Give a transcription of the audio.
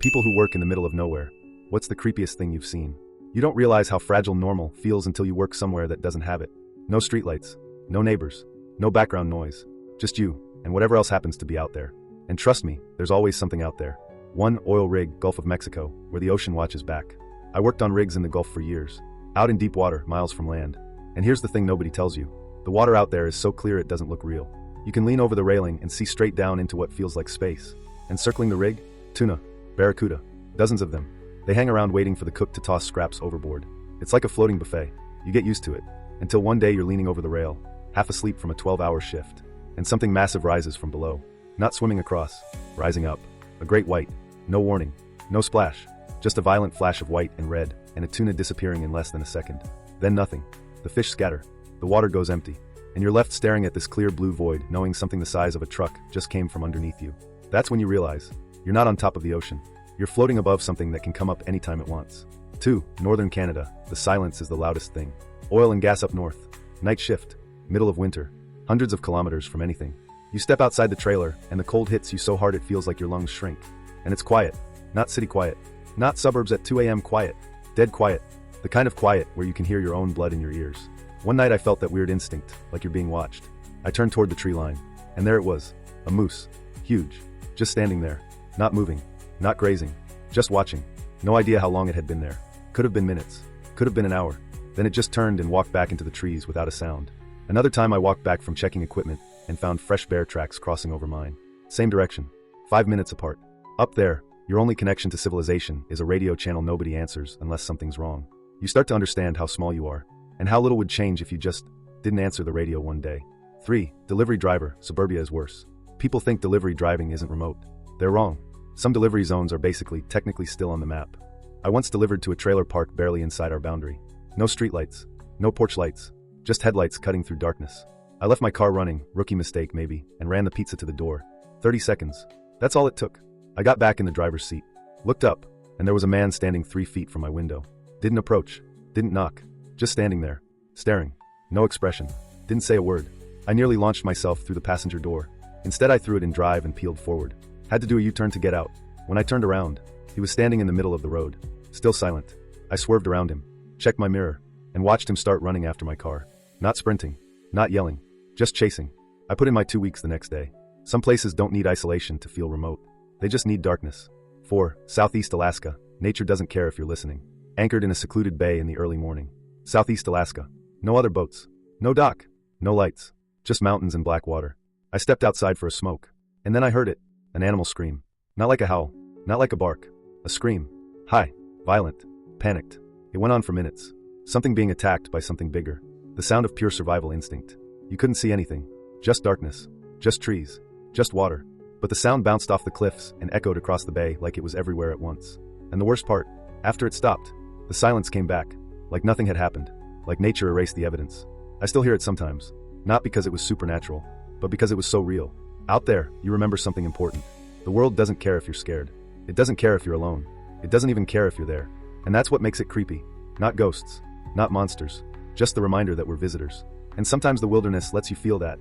people who work in the middle of nowhere. What's the creepiest thing you've seen? You don't realize how fragile normal feels until you work somewhere that doesn't have it. No streetlights, no neighbors, no background noise. Just you, and whatever else happens to be out there. And trust me, there's always something out there. One oil rig, Gulf of Mexico, where the ocean watches back. I worked on rigs in the Gulf for years, out in deep water, miles from land. And here's the thing nobody tells you. The water out there is so clear it doesn't look real. You can lean over the railing and see straight down into what feels like space. And circling the rig, tuna, barracuda, dozens of them. They hang around waiting for the cook to toss scraps overboard. It's like a floating buffet. You get used to it, until one day you're leaning over the rail, half asleep from a 12-hour shift, and something massive rises from below. Not swimming across, rising up. A great white. No warning. No splash. Just a violent flash of white and red, and a tuna disappearing in less than a second. Then nothing. The fish scatter. The water goes empty. And you're left staring at this clear blue void, knowing something the size of a truck just came from underneath you. That's when you realize, you're not on top of the ocean. You're floating above something that can come up anytime it wants. 2. Northern Canada. The silence is the loudest thing. Oil and gas up north. Night shift. Middle of winter. Hundreds of kilometers from anything. You step outside the trailer, and the cold hits you so hard it feels like your lungs shrink. And it's quiet. Not city quiet. Not suburbs at 2 a.m. quiet. Dead quiet. The kind of quiet where you can hear your own blood in your ears. One night I felt that weird instinct, like you're being watched. I turned toward the tree line. And there it was. A moose. Huge. Just standing there. Not moving. Not grazing. Just watching. No idea how long it had been there. Could have been minutes. Could have been an hour. Then it just turned and walked back into the trees without a sound. Another time I walked back from checking equipment and found fresh bear tracks crossing over mine. Same direction. 5 minutes apart. Up there, your only connection to civilization is a radio channel nobody answers unless something's wrong. You start to understand how small you are, and how little would change if you just didn't answer the radio one day. 3. Delivery driver. Suburbia is worse. People think delivery driving isn't remote. They're wrong. Some delivery zones are technically still on the map. I once delivered to a trailer park barely inside our boundary. No streetlights. No porch lights. Just headlights cutting through darkness. I left my car running, rookie mistake maybe, and ran the pizza to the door. 30 seconds. That's all it took. I got back in the driver's seat. Looked up, and there was a man standing 3 feet from my window. Didn't approach. Didn't knock. Just standing there. Staring. No expression. Didn't say a word. I nearly launched myself through the passenger door. Instead I threw it in drive and peeled forward. Had to do a U-turn to get out. When I turned around, he was standing in the middle of the road. Still silent. I swerved around him. Checked my mirror. And watched him start running after my car. Not sprinting. Not yelling. Just chasing. I put in my 2 weeks the next day. Some places don't need isolation to feel remote. They just need darkness. 4. Southeast Alaska. Nature doesn't care if you're listening. Anchored in a secluded bay in the early morning. Southeast Alaska. No other boats. No dock. No lights. Just mountains and black water. I stepped outside for a smoke. And then I heard it. An animal scream. Not like a howl. Not like a bark. A scream. High. Violent. Panicked. It went on for minutes. Something being attacked by something bigger. The sound of pure survival instinct. You couldn't see anything. Just darkness. Just trees. Just water. But the sound bounced off the cliffs and echoed across the bay like it was everywhere at once. And the worst part, after it stopped, the silence came back. Like nothing had happened. Like nature erased the evidence. I still hear it sometimes. Not because it was supernatural, but because it was so real. Out there, you remember something important. The world doesn't care if you're scared. It doesn't care if you're alone. It doesn't even care if you're there. And that's what makes it creepy. Not ghosts. Not monsters. Just the reminder that we're visitors. And sometimes the wilderness lets you feel that.